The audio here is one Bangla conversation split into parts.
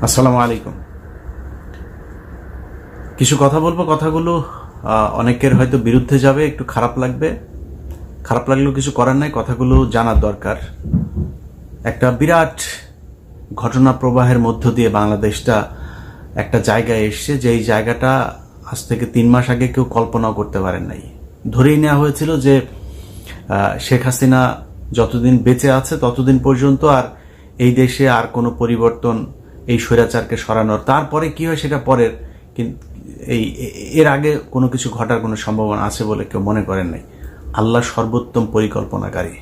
আসসালামু আলাইকুম। কিছু কথা বলবো, কথাগুলো অনেকের হয়তো বিরুদ্ধে যাবে, একটু খারাপ লাগবে। খারাপ লাগলেও কিছু করার নাই, কথাগুলো জানার দরকার। একটা বিরাট ঘটনা প্রবাহের মধ্য দিয়ে বাংলাদেশটা একটা জায়গায় এসছে, যে এই জায়গাটা আজ থেকে 3 মাস আগে কেউ কল্পনাও করতে পারেন নাই। ধরেই নেওয়া হয়েছিল যে শেখ হাসিনা যতদিন বেঁচে আছে ততদিন পর্যন্ত আর এই দেশে আর কোনো পরিবর্তন, এই স্বৈরাচারকে সরানোর, তারপরে কি হয় সেটা পরের, কিন্তু এর আগে কোনো কিছু ঘটার কোনো সম্ভাবনা আছে বলে কেউ মনে করেন নাই। আল্লাহ সর্বোত্তম পরিকল্পনাকারী,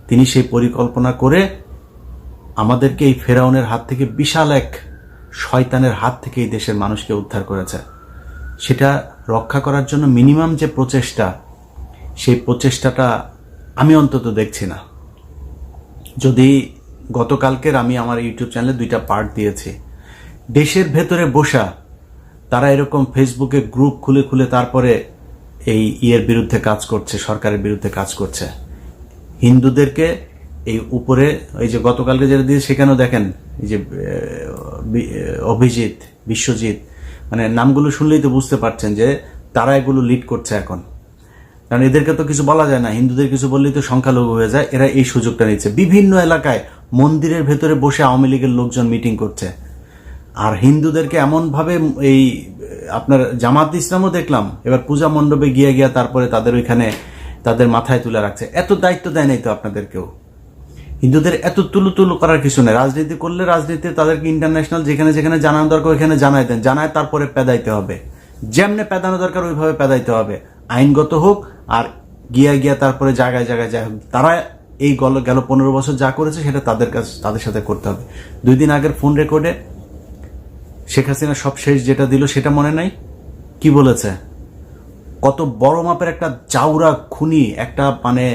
তিনি সেই পরিকল্পনা করে আমাদেরকে এই ফেরাউনের হাত থেকে, বিশাল এক শয়তানের হাত থেকে এই দেশের মানুষকে উদ্ধার করেছে। সেটা রক্ষা করার জন্য মিনিমাম যে প্রচেষ্টা, সেই প্রচেষ্টাটা আমি অন্তত দেখছি না। যদি গতকালকের আমি আমার ইউটিউব চ্যানেলে 2টা পার্ট দিয়েছি, দেশের ভেতরে বসা তারা এরকম ফেসবুকে গ্রুপ খুলে খুলে তারপরে এই ইয়ের বিরুদ্ধে কাজ করছে, সরকারের বিরুদ্ধে কাজ করছে। হিন্দুদেরকে এই উপরে, এই যে গতকালকে যেটা দিয়ে, সেখানেও দেখেন এই যে অভিজিৎ, বিশ্বজিৎ, মানে নামগুলো শুনলেই তো বুঝতে পারছেন যে তারা এগুলো লিড করছে এখন। কারণ এদেরকে তো কিছু বলা যায় না, হিন্দুদের কিছু বললেই তো সংখ্যালঘু হয়ে যায়। এরা এই সুযোগটা নিচ্ছে, বিভিন্ন এলাকায় মন্দিরের ভেতরে বসে আওয়ামী লীগের লোকজন মিটিং করছে। আর হিন্দুদেরকে এমনভাবে, এই আপনার জামাত ইসলামও দেখলাম এবার পূজা মণ্ডপে গিয়ে গিয়ে তারপরে তাদের ওইখানে তাদের মাথায় তুলে রাখছে। এত দায়িত্ব দেয় নাই তো আপনাদেরকেও। হিন্দুদের এত তুলু তুলু করার কিছু নেই। রাজনীতি করলে রাজনীতি তাদেরকে ইন্টারন্যাশনাল যেখানে যেখানে জানানো দরকার ওইখানে জানাই দেন, জানায় তারপরে পেদাইতে হবে, যেমনে পেদানো দরকার ওইভাবে পেদাইতে হবে, আইনগত হোক। আর গিয়া গিয়া তারপরে জায়গায় জায়গায় যা তারা এই গেল 15 বছর যা করেছে সেটা তাদের সাথে করতে হবে। 2 দিন আগের ফোন রেকর্ডে শেখ হাসিনা সব শেষ যেটা দিল সেটা মনে নাই? কি বলেছে? কত বড় মাপের একটা চাউরা খুনি, একটা মানে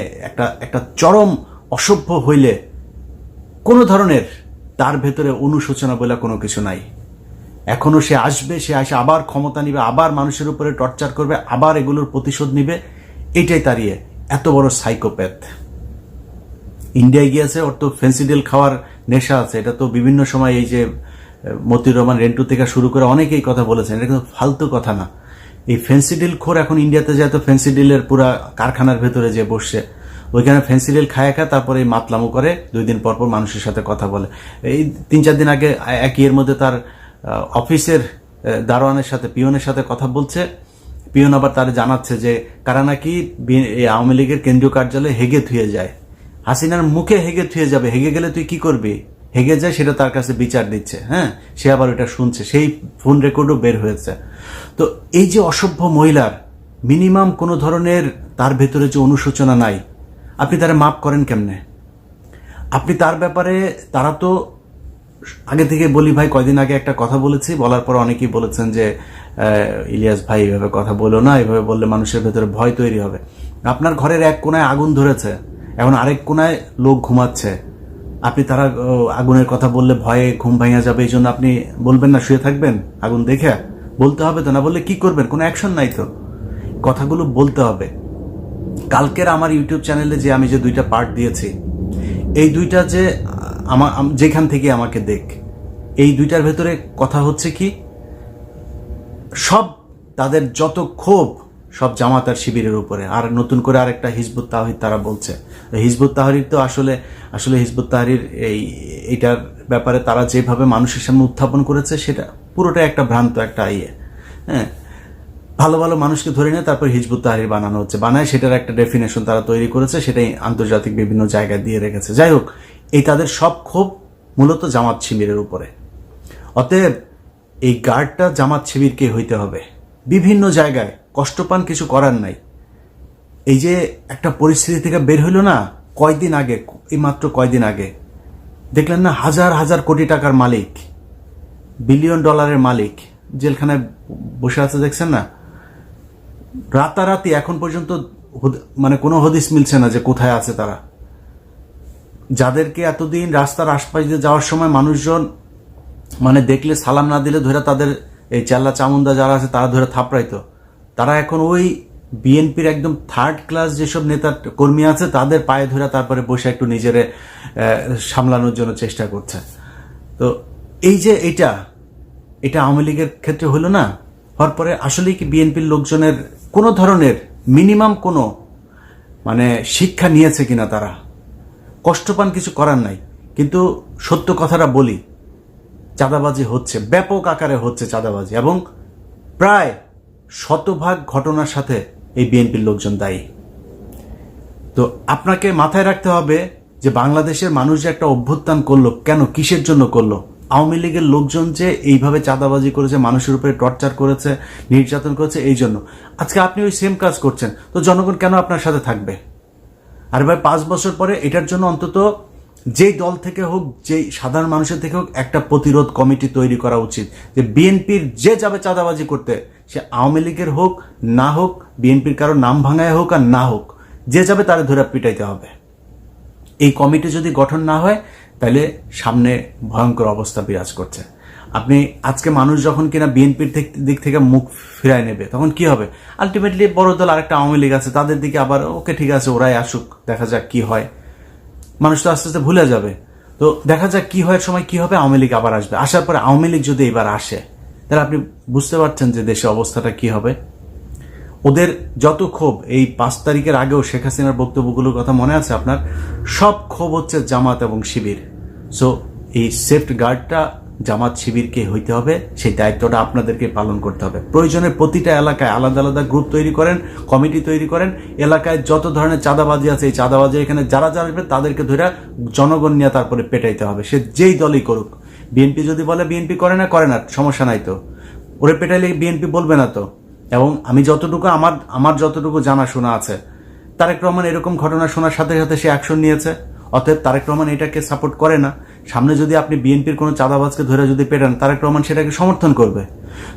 একটা চরম অসভ্য হইলে কোনো ধরনের তার ভেতরে অনুশোচনা বলে কোনো কিছু নাই। এখনো সে আসবে, সে আসে আবার ক্ষমতা নিবে, আবার মানুষের উপরে টর্চার করবে, আবার এগুলোর প্রতিশোধ নিবে। এটাই তাড়িয়ে এত বড় সাইকোপ্যাথ। ইন্ডিয়ায় গিয়েছে, ওর তো ফেন্সিডিল খাওয়ার নেশা আছে। এটা তো বিভিন্ন সময় এই যে মতিউর রহমান রেন্টু থেকে শুরু করে অনেকেই কথা বলেছেন, এটা কিন্তু ফালতু কথা না। এই ফেন্সিডিল খোর এখন ইন্ডিয়াতে যায় তো ফেন্সিডিলের পুরা কারখানার ভেতরে যে বসছে, ওইখানে ফেন্সিডিল খায় তারপরে মাতলামো করে, 2 দিন পর পর মানুষের সাথে কথা বলে। এই 3-4 দিন আগে একই এর মধ্যে তার অফিসের দারোয়ানের সাথে, পিয়নের সাথে কথা বলছে। পিয়ন আবার তার জানাচ্ছে যে কারা নাকি আওয়ামী লীগের কেন্দ্রীয় কার্যালয়ে হেগে থুয়ে যায়। হাসিনার মুখে হেগে থুয়ে যাবে, হেগে গেলে তুই কি করবি? হেগে যায়, সেটা তার কাছে বিচার দিচ্ছে। হ্যাঁ, সে আবার ওটা শুনছে, সেই ফোন রেকর্ডও বের হয়েছে। তো এই যে অসভ্য মহিলার মিনিমাম কোনো ধরনের তার ভেতরে যে অনুশোচনা নাই, আপনি তারা মাপ করেন কেমনে? আপনি তার ব্যাপারে, তারা তো আগে থেকে বলি ভাই, কয়দিন আগে একটা কথা বলেছি, বলার পর অনেকেই বলেছেন যে ইলিয়াস ভাই এভাবে কথা বলো না, এভাবে বললে মানুষের ভেতরে ভয় তৈরি হবে। আপনার ঘরের এক কোনায় আগুন ধরেছে, এখন আরেক কোনায় লোক ঘুমাচ্ছে, আপনি তারা আগুনের কথা বললে ভয়ে ঘুম ভাঙা যাবে, এই জন্য আপনি বলবেন না, শুয়ে থাকবেন আগুন দেখে? বলতে হবে তো, না বললে কি করবেন? কোনো অ্যাকশন নাই তো। কথাগুলো বলতে হবে। কালকের আমার ইউটিউব চ্যানেলে যে আমি যে 2টা পার্ট দিয়েছি, এই 2টা যে যেখান থেকে আমাকে দেখ, এই 2টার ভেতরে কথা হচ্ছে কি, সব তাদের যত ক্ষোভ সব জামাত আর শিবিরের উপরে। আর নতুন করে আরেকটা হিজবুত তাহরির তারা বলছে। হিজবুত তাহরির তো আসলে হিজবুত তাহরির এইটার ব্যাপারে তারা যেভাবে মানুষের সামনে উত্থাপন করেছে সেটা পুরোটাই একটা ভ্রান্ত একটা ইয়ে। হ্যাঁ, ভালো ভালো মানুষকে ধরে নিয়ে তারপর হিজবুত তাহরির বানানো হচ্ছে, বানায় সেটার একটা ডেফিনেশন তারা তৈরি করেছে, সেটাই আন্তর্জাতিক বিভিন্ন জায়গায় দিয়ে রেখেছে। যাই হোক, এই তাদের সব ক্ষোভ মূলত জামাত শিবিরের উপরে। অতএব এই গার্ডটা জামাত শিবিরকে হইতে হবে। বিভিন্ন জায়গায় কষ্ট পান, কিছু করার নাই। এই যে একটা পরিস্থিতি থেকে বের হইল না কয়দিন আগে, এই মাত্র কয়দিন আগে দেখলেন না, হাজার হাজার কোটি টাকার মালিক, বিলিয়ন ডলারের মালিক জেলখানায় বসে আছে, দেখছেন না? রাতারাতি এখন পর্যন্ত মানে কোনো হদিস মিলছে না যে কোথায় আছে তারা। যাদেরকে এতদিন রাস্তার আশপাশ দিয়ে যাওয়ার সময় মানুষজন মানে দেখলে সালাম না দিলে ধরে তাদের এই চাল্লা চামুন্ডা যারা আছে তারা ধরে থাপড়াইতো, তারা এখন ওই বিএনপির একদম 3rd ক্লাস যেসব নেতা কর্মী আছে তাদের পায়ে ধরে তারপরে বসে একটু নিজেরে সামলানোর জন্য চেষ্টা করছে। তো এই যে এটা এটা আওয়ামী লীগের ক্ষেত্রে হলো না? হওয়ার পরে আসলে কি বিএনপির লোকজনের কোনো ধরনের মিনিমাম কোনো মানে শিক্ষা নিয়েছে কিনা? তারা কষ্ট পান, কিছু করার নাই, কিন্তু সত্য কথাটা বলি, চাঁদাবাজি হচ্ছে, ব্যাপক আকারে হচ্ছে চাঁদাবাজি, এবং প্রায় শতভাগ ঘটনার সাথে এই বিএনপির লোকজন দায়ী। তো আপনাকে মাথায় রাখতে হবে যে বাংলাদেশের মানুষ যে একটা অভ্যুত্থান করলো, কেন, কিসের জন্য করলো? আওয়ামী লীগের লোকজন যে এইভাবে চাঁদাবাজি করেছে, মানুষের উপরে টর্চার করেছে, নির্যাতন করেছে, এই জন্য আজকে আপনি ওই সেম কাজ করছেন। তো জনগণ কেন আপনার সাথে থাকবে? আর ভাই 5 বছর পরে এটার জন্য অন্তত যেই দল থেকে হোক, যেই সাধারণ মানুষের থেকে হোক, একটা প্রতিরোধ কমিটি তৈরি করা উচিত, যে বিএনপির যে যাবে চাঁদাবাজি করতে, সে আওয়ামী লীগের হোক না হোক, বিএনপির কারো নাম ভাঙায় হোক আর না হোক, যে যাবে তারা ধরে পিটাইতে হবে। এই কমিটি যদি গঠন না হয় তাহলে সামনে ভয়ঙ্কর অবস্থা বিরাজ করছে। আপনি আজকে মানুষ যখন কিনা বিএনপির দিক থেকে মুখ ফিরায় নেবে, তখন কি হবে? আলটিমেটলি বড় দল আরেকটা আওয়ামী লীগ আছে, তাদের দিকে আবার ওকে ঠিক আছে, ওরাই আসুক, দেখা যাক কি হয়। মানুষ তো আস্তে আস্তে ভুলে যাবে। তো দেখা যাক কি হয়, সময় কি হবে, আওয়ামী লীগ আবার আসবে। আসার পরে আওয়ামী লীগ যদি এবার আসে, তাহলে আপনি বুঝতে পারছেন যে দেশের অবস্থাটা কি হবে। ওদের যত ক্ষোভ, এই 5 তারিখের আগেও শেখ হাসিনার বক্তব্যগুলোর কথা মনে আছে আপনার? সব ক্ষোভ হচ্ছে জামাত এবং শিবির। সো এই সেফট গার্ডটা জামাত শিবিরকে হইতে হবে, সেই দায়িত্বটা আপনাদেরকে পালন করতে হবে। প্রয়োজনে প্রতিটা এলাকায় আলাদা আলাদা গ্রুপ তৈরি করেন, কমিটি তৈরি করেন, এলাকায় যত ধরনের চাঁদাবাজি আছে, এই চাঁদাবাজি এখানে যারা যারা আসবে তাদেরকে ধরে জনগণ নিয়ে তারপরে পেটাইতে হবে, সে যেই দলই করুক। বিএনপি যদি বলে বিএনপি করে না, সমস্যা নাই তো, ওরে পেটাইলে বিএনপি বলবে না তো। এবং আমি যতটুকু আমার যতটুকু জানাশোনা আছে, তারেক রহমান এরকম ঘটনা শোনার সাথে সাথে সে অ্যাকশন নিয়েছে। অতএব তারেক রহমান এটাকে সাপোর্ট করে না। সামনে যদি আপনি বিএনপির কোনো চাঁদাবাজকে ধরে যদি পেটান, তারেক রহমান সেটাকে সমর্থন করবে।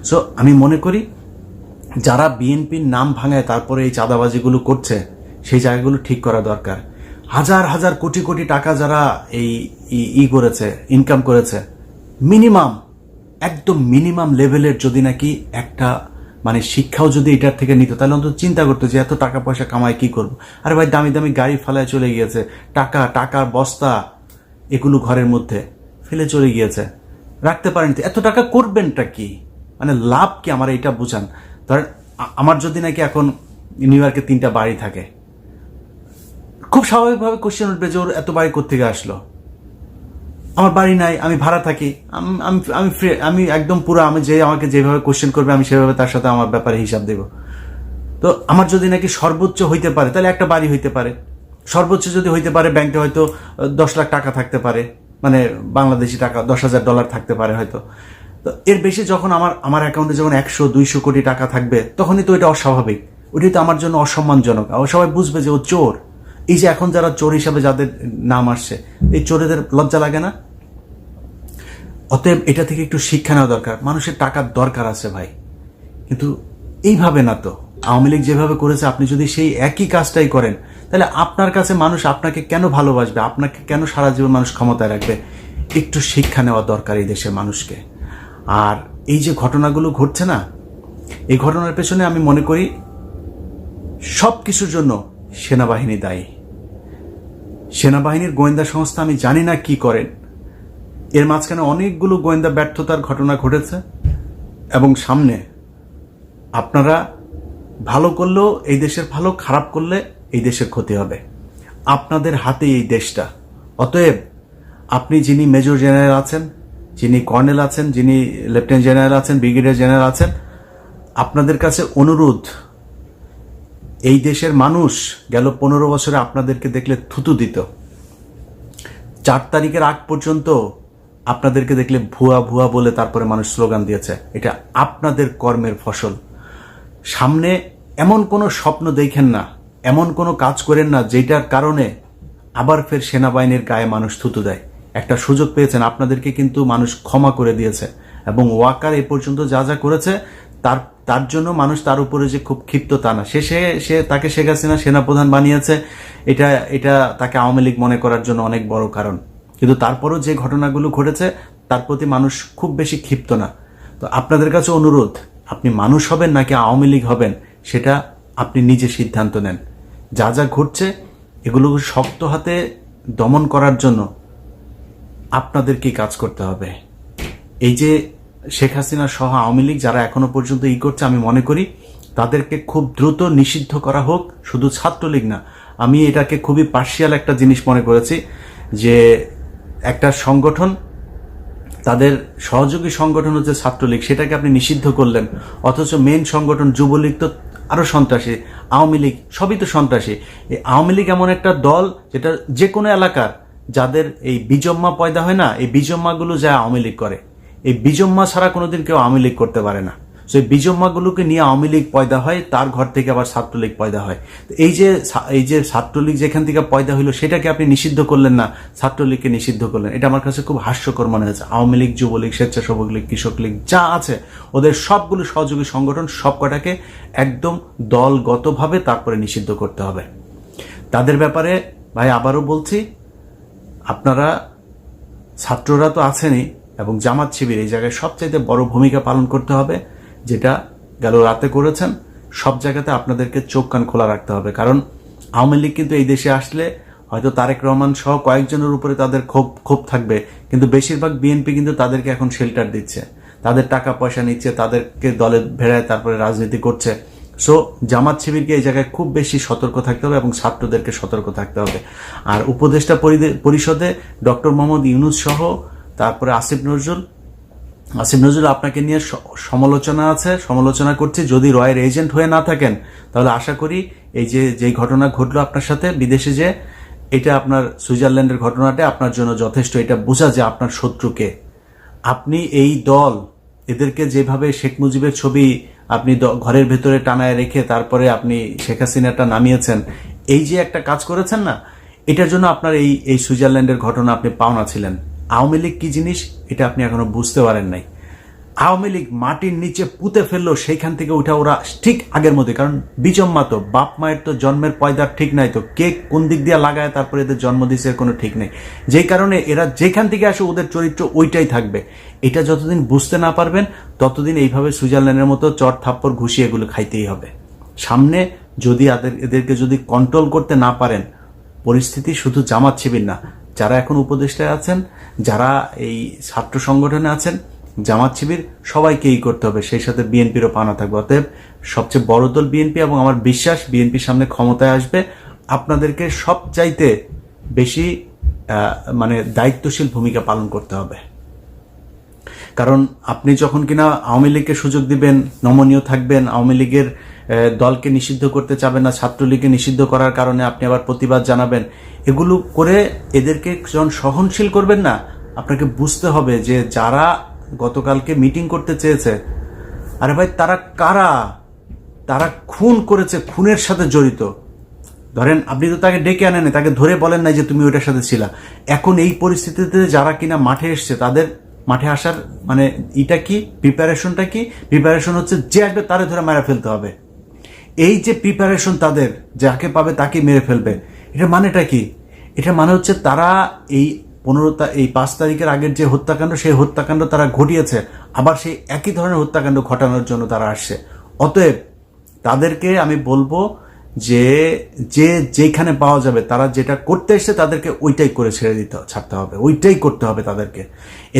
সো আমি মনে করি যারা বিএনপির নাম ভাঙায় তারপরে এই চাঁদাবাজিগুলো করছে, সেই জায়গাগুলো ঠিক করা দরকার। হাজার হাজার কোটি কোটি টাকা যারা এই করেছে, ইনকাম করেছে, মিনিমাম, একদম মিনিমাম লেভেলের যদি নাকি একটা মানে শিক্ষাও যদি এটার থেকে নিত, তাহলে অন্তত চিন্তা করতো যে এত টাকা পয়সা কামায় কি করবো। আরে ভাই, দামি দামি গাড়ি ফেলায় চলে গিয়েছে, টাকার বস্তা এগুলো ঘরের মধ্যে ফেলে চলে গিয়েছে, রাখতে পারেন। এত টাকা করবেনটা কি, মানে লাভ কি? আমার এটা বুঝান। ধরেন আমার যদি নাকি এখন নিউ ইয়র্কে 3টা বাড়ি থাকে, খুব স্বাভাবিকভাবে কোশ্চেন উঠবে যে ওর এত বাড়ি কোত্থেকে আসলো। আমার বাড়ি নাই, আমি ভাড়া থাকি, আমি একদম পুরো, আমাকে যেভাবে কোশ্চেন করবে আমি সেভাবে তার সাথে আমার ব্যাপারে হিসাব দেব। তো আমার যদি নাকি সর্বোচ্চ হইতে পারে, তাহলে একটা বাড়ি হইতে পারে। সর্বোচ্চ যদি হইতে পারে, ব্যাংকে হয়তো 10 লাখ টাকা থাকতে পারে, মানে বাংলাদেশি টাকা $10,000 থাকতে পারে হয়তো। তো এর বেশি যখন আমার অ্যাকাউন্টে যখন 100-200 কোটি টাকা থাকবে, তখনই তো এটা অস্বাভাবিক, ওইটাই তো আমার জন্য অসম্মানজনক। সবাই বুঝবে যে ও চোর। এই যে এখন যারা চোর হিসাবে যাদের নাম আসছে, এই চোরেদের লজ্জা লাগে না? অতএব এটা থেকে একটু শিক্ষা নেওয়া দরকার। মানুষের টাকার দরকার আছে ভাই, কিন্তু এইভাবে না তো। আওয়ামী লীগ যেভাবে করেছে, আপনি যদি সেই একই কাজটাই করেন, তাহলে আপনার কাছে মানুষ আপনাকে কেন ভালোবাসবে, আপনাকে কেন সারা জীবন মানুষ ক্ষমতায় রাখবে? একটু শিক্ষা নেওয়া দরকার এই দেশের মানুষকে। আর এই যে ঘটনাগুলো ঘটছে না, এই ঘটনার পেছনে আমি মনে করি সব কিছুর জন্য সেনাবাহিনী দায়ী। সেনাবাহিনীর গোয়েন্দা সংস্থা আমি জানি না কি করেন, এর মাঝখানে অনেকগুলো গোয়েন্দা ব্যর্থতার ঘটনা ঘটেছে, এবং সামনে আপনারা ভালো করলেও এই দেশের ভালো, খারাপ করলে এই দেশের ক্ষতি হবে। আপনাদের হাতেই এই দেশটা। অতএব আপনি যিনি মেজর জেনারেল আছেন, যিনি কর্নেল আছেন, যিনি লেফটেন্যান্ট জেনারেল আছেন, ব্রিগেডিয়ার জেনারেল আছেন, আপনাদের কাছে অনুরোধ, এই দেশের মানুষ গেল 15 বছরে আপনাদেরকে দেখলে থুতু দিত। 4 তারিখের আগ পর্যন্ত আপনাদেরকে দেখলে ভুয়া ভুয়া বলে তারপরে মানুষ স্লোগান দিয়েছে। এটা আপনাদের কর্মের ফসল। সামনে এমন কোনো স্বপ্ন দেখেন না, এমন কোনো কাজ করেন না যেটার কারণে আবার ফের সেনাবাহিনীর গায়ে মানুষ থুতু দেয়। একটা সুযোগ পেয়েছেন, আপনাদেরকে কিন্তু মানুষ ক্ষমা করে দিয়েছে, এবং ওয়াকার এ পর্যন্ত যা যা করেছে তার জন্য মানুষ তার উপরে যে খুব ক্ষিপ্ত তা না। সে তাকে শেখ হাসিনা সেনাপ্রধান বানিয়েছে, এটা তাকে আওয়ামী লীগ মনে করার জন্য অনেক বড় কারণ। কিন্তু তারপরও যে ঘটনাগুলো ঘটেছে তার প্রতি মানুষ খুব বেশি ক্ষিপ্ত না। তো আপনাদের কাছে অনুরোধ, আপনি মানুষ হবেন নাকি আওয়ামী লীগ হবেন, সেটা আপনি নিজে সিদ্ধান্ত নেন। যা যা ঘটছে এগুলো শক্ত হাতে দমন করার জন্য আপনাদেরকে কাজ করতে হবে। এই যে শেখ হাসিনা সহ আওয়ামী লীগ যারা এখনো পর্যন্ত করছে, আমি মনে করি তাদেরকে খুব দ্রুত নিষিদ্ধ করা হোক। শুধু ছাত্রলীগ না, আমি এটাকে খুবই পার্শিয়াল একটা জিনিস মনে করেছি যে একটা সংগঠন, তাদের সহযোগী সংগঠন হচ্ছে ছাত্রলীগ, সেটাকে আপনি নিষিদ্ধ করলেন, অথচ মেন সংগঠন যুবলীগ তো আরো সন্ত্রাসী, আওয়ামী লীগ সবই তো সন্ত্রাসী। এই আওয়ামী লীগ এমন একটা দল যেটা যে কোনো এলাকার যাদের এই বিজম্মা পয়দা হয় না, এই বিজম্মাগুলো যা আওয়ামী লীগ করে, এই বিজম্মা ছাড়া কোনোদিন কেউ আওয়ামী লীগ করতে পারে না। সেই বিজম্মাগুলোকে নিয়ে আওয়ামী লীগ পয়দা হয়, তার ঘর থেকে আবার ছাত্রলীগ পয়দা হয়। এই যে ছাত্রলীগ যেখান থেকে পয়দা হইলো সেটাকে আপনি নিষিদ্ধ করলেন না, ছাত্রলীগকে নিষিদ্ধ করলেন, এটা আমার কাছে খুব হাস্যকর মনে হয়েছে। আওয়ামী লীগ, যুবলীগ, স্বেচ্ছাসেবক লীগ, কৃষক লীগ যা আছে ওদের সবগুলো সহযোগী সংগঠন সবকটাকে একদম দলগতভাবে তারপরে নিষিদ্ধ করতে হবে। তাদের ব্যাপারে ভাই আবারও বলছি, আপনারা ছাত্ররা তো আছেনই এবং জামাত শিবির এই জায়গায় সবচাইতে বড় ভূমিকা পালন করতে হবে, যেটা গেল রাতে করেছেন। সব জায়গাতে আপনাদেরকে চোখ কান খোলা রাখতে হবে, কারণ আওয়ামী লীগ কিন্তু এই দেশে আসলে হয়তো তারেক রহমান সহ কয়েকজনের উপরে তাদের ক্ষোভ থাকবে, কিন্তু বেশিরভাগ বিএনপি কিন্তু তাদেরকে এখন শেল্টার দিচ্ছে, তাদের টাকা পয়সা নিচ্ছে, তাদেরকে দলে ভেড়ায় তারপরে রাজনীতি করছে। সো জামাত শিবিরকে এই জায়গায় খুব বেশি সতর্ক থাকতে হবে এবং ছাত্রদেরকে সতর্ক থাকতে হবে। আর উপদেষ্টা পরিষদে ডক্টর মোহাম্মদ ইউনূস সহ তারপরে আসিফ নজরুল আপনাকে নিয়ে সমালোচনা করছে। যদি রয়ের এজেন্ট হয়ে না থাকেন তাহলে আশা করি এই যে ঘটনা ঘটলো আপনার সাথে বিদেশে, যে এটা আপনার সুইজারল্যান্ডের ঘটনাটা আপনার জন্য যথেষ্ট। এটা বোঝা যে আপনার শত্রুকে, আপনি এই দল এদেরকে যেভাবে শেখ মুজিবের ছবি আপনি ঘরের ভেতরে টানায় রেখে তারপরে আপনি শেখ হাসিনাটা নামিয়েছেন, এই যে একটা কাজ করেছেন না, এটার জন্য আপনার এই সুইজারল্যান্ডের ঘটনা আপনি পাওনা ছিলেন। আওয়ামী লীগ কি জিনিস এটা আপনি এখনো বুঝতে পারেন নাই। আওয়ামী লীগ মাটির নিচে পুঁতে ফেললো, সেইখান থেকে উঠা ওরা ঠিক আগের মধ্যে, কারণ বিজম্মা তো বাপ মায়ের তো জন্মের পয়দার ঠিক নাই, তো কে কোন দিক দিয়ে লাগায় তারপরে এদের জন্ম দিচ্ছে কোনো ঠিক নেই। যেই কারণে এরা যেখান থেকে আসে ওদের চরিত্র ওইটাই থাকবে। এটা যতদিন বুঝতে না পারবেন ততদিন এইভাবে সুইজারল্যান্ডের মতো চট থাপ্পড় ঘুষি এগুলো খাইতেই হবে। সামনে যদি এদেরকে যদি কন্ট্রোল করতে না পারেন, পরিস্থিতি শুধু জামাত শিবির না, যারা এখন উপদেষ্টায় আছেন, যারা এই ছাত্র সংগঠনে আছেন, জামাত শিবির সবাইকেই করতে হবে, সেই সাথে বিএনপিরও পানা থাকবে। অতএব সবচেয়ে বড় দল বিএনপি এবং আমার বিশ্বাস বিএনপির সামনে ক্ষমতায় আসবে। আপনাদেরকে সবচাইতে বেশি দায়িত্বশীল ভূমিকা পালন করতে হবে, কারণ আপনি যখন কিনা আওয়ামী লীগকে সুযোগ দিবেন, নমনীয় থাকবেন, আওয়ামী লীগের দলকে নিষিদ্ধ করতে চাবেন না, ছাত্রলীগকে নিষিদ্ধ করার কারণে আপনি আবার প্রতিবাদ জানাবেন, এগুলো করে এদেরকে যখন সহনশীল করবেন না, আপনাকে বুঝতে হবে যে যারা গতকালকে মিটিং করতে চেয়েছে, আরে ভাই তারা কারা? তারা খুন করেছে, খুনের সাথে জড়িত। ধরেন আপনি তো তাকে ডেকে আনেন, তাকে ধরে বলেন নাই যে তুমি ওইটার সাথে ছিলা। এখন এই পরিস্থিতিতে যারা কিনা মাঠে এসছে, তাদের মাঠে আসার এটা কি প্রিপারেশনটা কি? প্রিপারেশন হচ্ছে যে আসবে তারে ধরে মেরে ফেলতে হবে। এই যে প্রিপারেশন তাদের, যাকে পাবে তাকে মেরে ফেলবে, এটা মানেটা কি? এটা মানে হচ্ছে তারা এই 5 তারিখের আগের যে হত্যাকাণ্ড, সেই হত্যাকাণ্ড তারা ঘটিয়েছে, আবার সেই একই ধরনের হত্যাকাণ্ড ঘটানোর জন্য তারা আসছে। অতএব তাদেরকে আমি বলবো যে যেখানে পাওয়া যাবে তারা যেটা করতে এসছে তাদেরকে ওইটাই করে ছাড়তে হবে, ওইটাই করতে হবে তাদেরকে।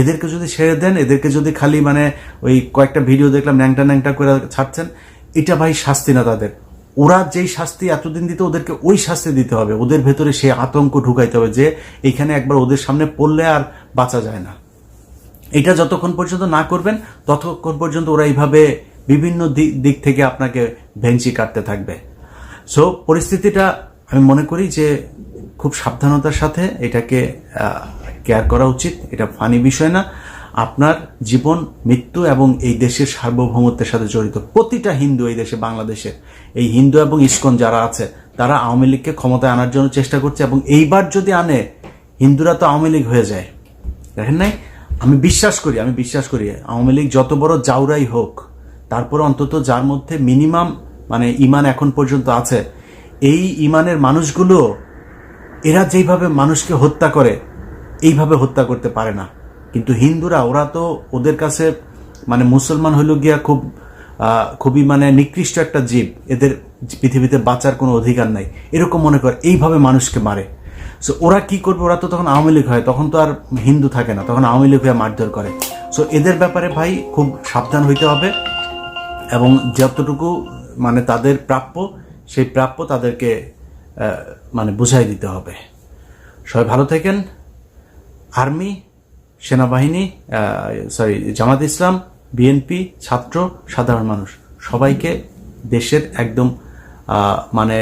এদেরকে যদি ছেড়ে দেন, এদেরকে যদি খালি ওই কয়েকটা ভিডিও দেখলাম ন্যাংটা করে ছাড়ছেন, এটা ভাই শাস্তি না তাদের। ওরা যেই শাস্তি এতদিন দিত ওদেরকে ওই শাস্তি দিতে হবে, ওদের ভেতরে সে আতঙ্ক ঢুকাইতে হবে যে এইখানে একবার ওদের সামনে পড়লে আর বাঁচা যায় না। এটা যতক্ষণ পর্যন্ত না করবেন ততক্ষণ পর্যন্ত ওরা এইভাবে বিভিন্ন দিক থেকে আপনাকে ভেঞ্চি কাটতে থাকবে। সো পরিস্থিতিটা আমি মনে করি যে খুব সাবধানতার সাথে এটাকে কেয়ার করা উচিত। এটা ফানি বিষয় না। আপনার জীবন, মৃত্যু এবং এই দেশের সার্বভৌমত্বের সাথে জড়িত। প্রতিটা হিন্দু এই দেশে, বাংলাদেশে এই হিন্দু এবং ইসকন যারা আছে তারা আওয়ামী লীগকে ক্ষমতায় আনার জন্য চেষ্টা করছে, এবং এইবার যদি আনে হিন্দুরা তো আওয়ামী লীগ হয়ে যায়। দেখেন নাই, আমি বিশ্বাস করি আওয়ামী লীগ যত বড় জাউরাই হোক, তারপর অন্তত যার মধ্যে মিনিমাম ইমান এখন পর্যন্ত আছে, এই ইমানের মানুষগুলো এরা যেইভাবে মানুষকে হত্যা করে এইভাবে হত্যা করতে পারে না। কিন্তু হিন্দুরা, ওরা তো ওদের কাছে মুসলমান হইল গিয়া খুবই নিকৃষ্ট একটা জীব, এদের পৃথিবীতে বাঁচার কোনো অধিকার নাই, এরকম মনে করে এইভাবে মানুষকে মারে। সো ওরা কি করবে? ওরা তো তখন আওয়ামী লীগ হয়, তখন তো আর হিন্দু থাকে না, তখন আওয়ামী লীগ হয়ে মারধর করে। সো এদের ব্যাপারে ভাই খুব সাবধান হইতে হবে, এবং যতটুকু মানে তাদের প্রাপ্য, সেই প্রাপ্য তাদেরকে মানে বুঝাই দিতে হবে। সবাই ভালো থাকেন। আর্মি, সেনাবাহিনী, জামাত ইসলাম, বিএনপি, ছাত্র, সাধারণ মানুষ, সবাইকে দেশের একদম মানে